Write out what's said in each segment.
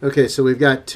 Okay, so we've got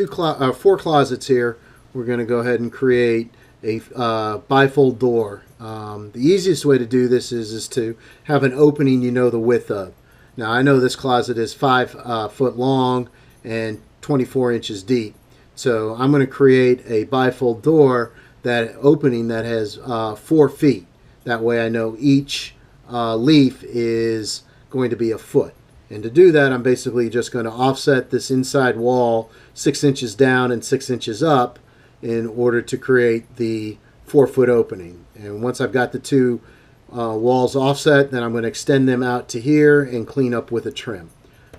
four closets here. We're going to go ahead and create a bifold door. The easiest way to do this is to have an opening you know the width of. Now I know this closet is 5 foot long and 24 inches deep. So I'm going to create a bifold door, that opening that has 4 feet. That way I know each leaf is going to be a foot. And to do that, I'm basically just going to offset this inside wall 6 inches down and 6 inches up in order to create the 4-foot opening. And once I've got the two walls offset, then I'm going to extend them out to here and clean up with a trim.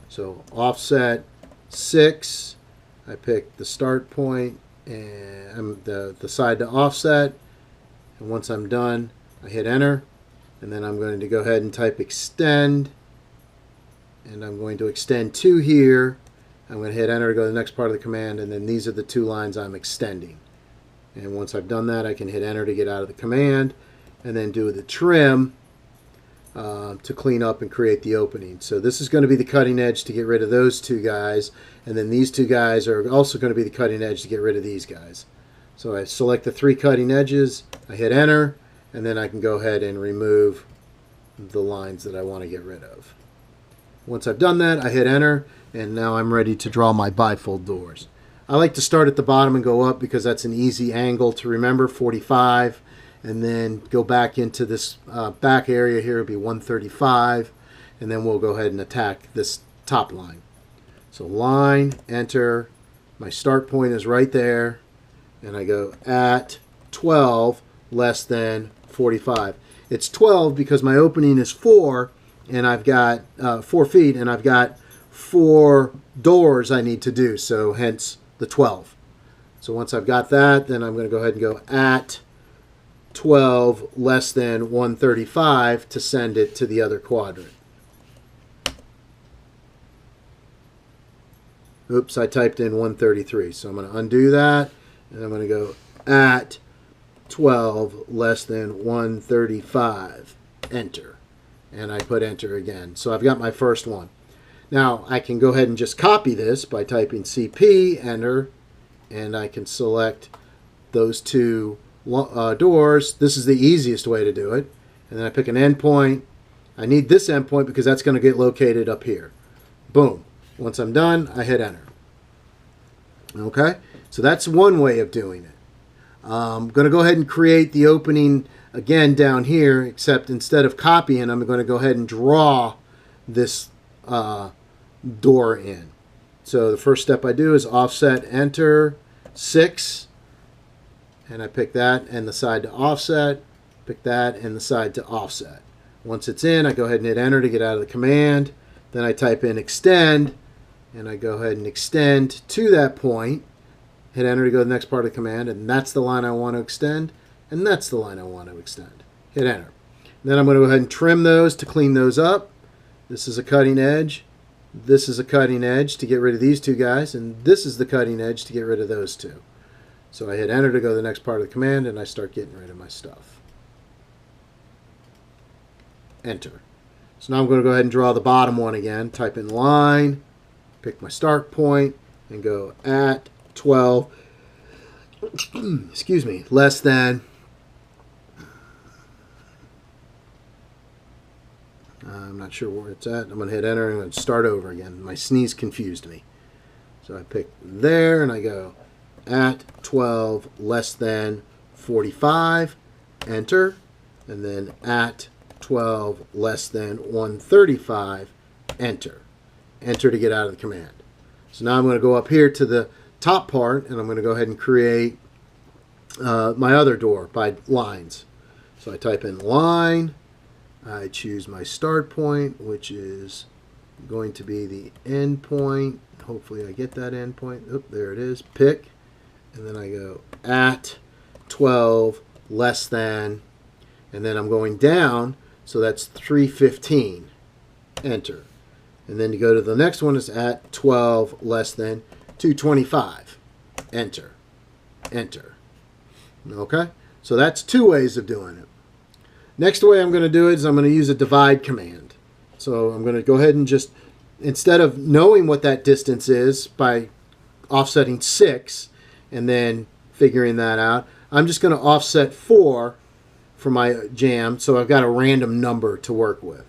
So offset 6, I pick the start point and the side to offset. And once I'm done, I hit enter. And then I'm going to go ahead and type extend. And I'm going to extend 2 here. I'm going to hit enter to go to the next part of the command, and then these are the 2 lines I'm extending. And once I've done that, I can hit enter to get out of the command, and then do the trim to clean up and create the opening. So this is going to be the cutting edge to get rid of those 2 guys, and then these 2 guys are also going to be the cutting edge to get rid of these guys. So I select the 3 cutting edges, I hit enter, and then I can go ahead and remove the lines that I want to get rid of. Once I've done that, I hit enter, and now I'm ready to draw my bifold doors. I like to start at the bottom and go up because that's an easy angle to remember, 45, and then go back into this back area here, it'll be 135, and then we'll go ahead and attack this top line. So line, enter, my start point is right there, and I go at 12 less than 45. It's 12 because my opening is 4, and I've got 4 feet, and I've got 4 doors I need to do, so hence the 12. So once I've got that, then I'm going to go ahead and go at 12 less than 135 to send it to the other quadrant. Oops, I typed in 133, so I'm going to undo that, and I'm going to go at 12 less than 135, enter. And I put enter again. So I've got my first one. Now I can go ahead and just copy this by typing CP, enter, and I can select those 2 doors. This is the easiest way to do it. And then I pick an endpoint. I need this endpoint because that's going to get located up here. Boom. Once I'm done, I hit enter. Okay? So that's one way of doing it. I'm going to go ahead and create the opening again down here, except instead of copying, I'm going to go ahead and draw this door in. So the first step I do is offset, enter, 6, and I pick that and the side to offset, pick that and the side to offset. Once it's in, I go ahead and hit enter to get out of the command. Then I type in extend, and I go ahead and extend to that point, hit enter to go to the next part of the command, and that's the line I want to extend. And that's the line I want to extend. Hit enter. Then I'm going to go ahead and trim those to clean those up. This is a cutting edge. This is a cutting edge to get rid of these 2 guys. And this is the cutting edge to get rid of those 2. So I hit enter to go to the next part of the command, and I start getting rid of my stuff. Enter. So now I'm going to go ahead and draw the bottom one again. Type in line, pick my start point, and go at 12, excuse me, less than, I'm not sure where it's at. I'm going to hit enter and I'm going to start over again. My sneeze confused me. So I pick there and I go at 12 less than 45, enter, and then at 12 less than 135, enter. Enter to get out of the command. So now I'm going to go up here to the top part, and I'm going to go ahead and create my other door by lines. So I type in line, I choose my start point, which is going to be the end point. Hopefully I get that end point. Oop, there it is. Pick, and then I go at 12 less than, and then I'm going down, so that's 315. Enter. And then to go to the next one is at 12 less than 225. Enter. Enter. Okay? So that's 2 ways of doing it. Next way I'm going to do it is I'm going to use a divide command. So I'm going to go ahead and just, instead of knowing what that distance is by offsetting 6 and then figuring that out. I'm just going to offset 4 for my jam, so I've got a random number to work with.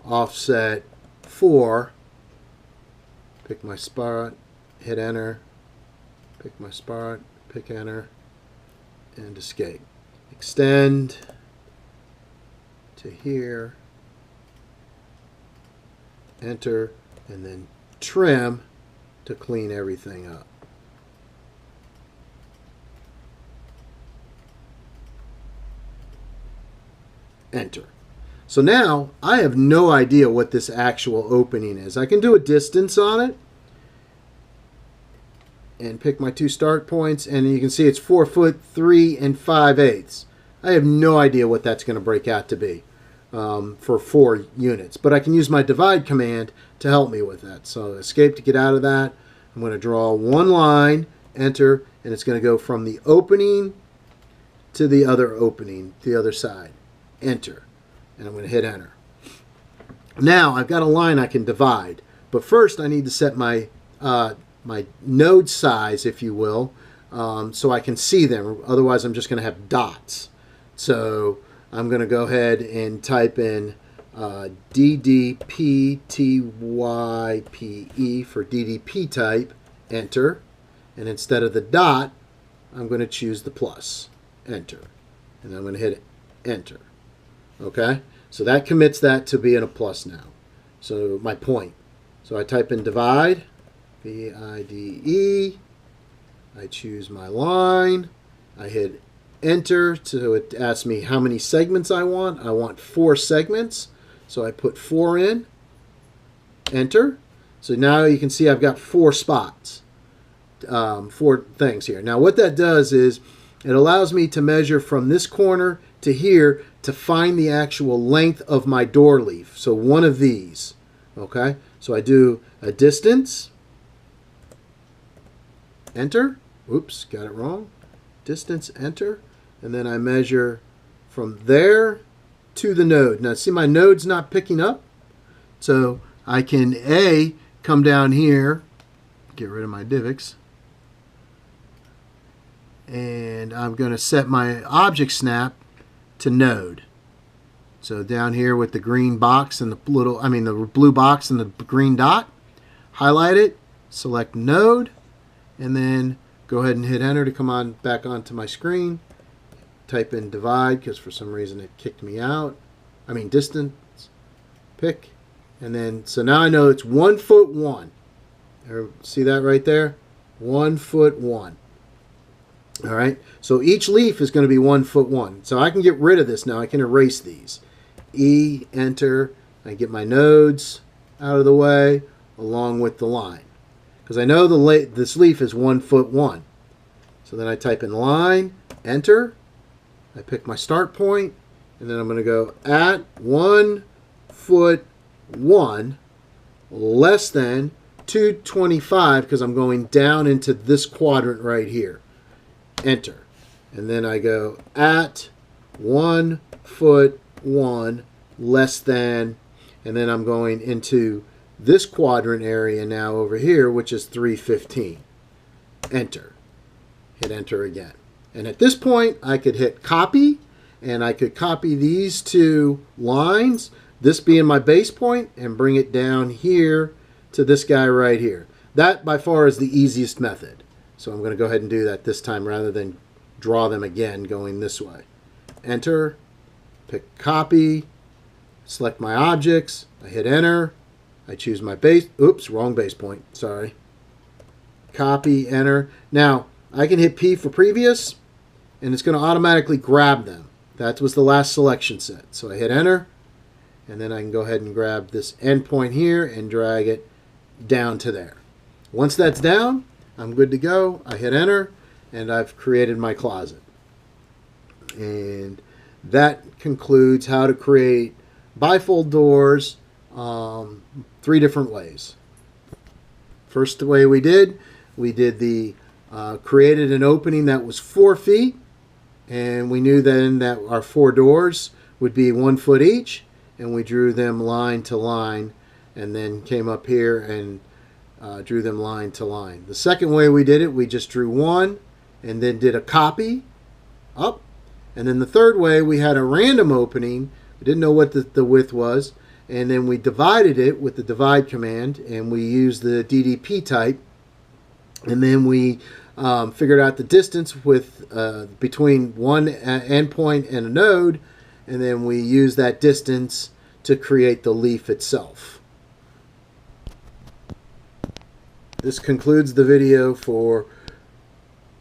Offset 4, pick my spot, hit enter, pick my spot, pick enter, and escape. Extend to here, enter, and then trim to clean everything up. Enter. So now I have no idea what this actual opening is. I can do a distance on it and pick my 2 start points, and you can see it's 4 foot 3 5/8. I have no idea what that's going to break out to be for 4 units, but I can use my divide command to help me with that. So escape to get out of that. I'm going to draw one line, enter, and it's going to go from the opening to the other opening, the other side. Enter, and I'm going to hit enter. Now I've got a line I can divide, but first I need to set my my node size, if you will, so I can see them. Otherwise I'm just going to have dots. So I'm going to go ahead and type in DDPTYPE for DDP type, enter, and instead of the dot I'm going to choose the plus, enter, and I'm going to hit enter. Okay, so that commits that to being a plus now. So my point. So I type in divide, VIDE, I choose my line, I hit enter, so it asks me how many segments I want. I want 4 segments, so I put 4 in, enter. So now you can see I've got 4 spots, 4 things here. Now what that does is it allows me to measure from this corner to here to find the actual length of my door leaf. So one of these, okay? So I do a distance, enter, oops, got it wrong, distance, enter, and then I measure from there to the node. Now see, my node's not picking up, so I can come down here, get rid of my divots, and I'm going to set my object snap to node. So down here with the green box and the blue box and the green dot, highlight it, select node, and then go ahead and hit enter to come on back onto my screen. Type in divide because for some reason it kicked me out. Distance, pick, and then so now I know it's 1 foot 1. See that right there? 1 foot 1. All right, so each leaf is going to be 1 foot 1. So I can get rid of this now. I can erase these. E, enter. I get my nodes out of the way along with the line, because I know this leaf is 1 foot 1. So then I type in line, enter. I pick my start point, and then I'm going to go at 1 foot 1 less than 225 because I'm going down into this quadrant right here. Enter. And then I go at 1 foot 1 less than, and then I'm going into this quadrant area now over here, which is 315. Enter. Hit enter again. And at this point I could hit copy, and I could copy these 2 lines, this being my base point, and bring it down here to this guy right here. That by far is the easiest method. So I'm going to go ahead and do that this time rather than draw them again going this way. Enter, pick copy, select my objects, I hit enter, I choose my base, oops, wrong base point, sorry. Copy, enter. Now, I can hit P for previous, and it's going to automatically grab them. That was the last selection set. So I hit enter, and then I can go ahead and grab this endpoint here and drag it down to there. Once that's down, I'm good to go. I hit enter, and I've created my closet. And that concludes how to create bifold doors 3 different ways. First way we did the created an opening that was 4 feet, and we knew then that our 4 doors would be 1 foot each, and we drew them line to line, and then came up here and drew them line to line. The second way we did it, we just drew one and then did a copy up. And then the third way, we had a random opening. We didn't know what the width was. And then we divided it with the divide command, and we used the DDP type. And then we figured out the distance with between one endpoint and a node, and then we used that distance to create the leaf itself. This concludes the video for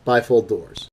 bifold doors.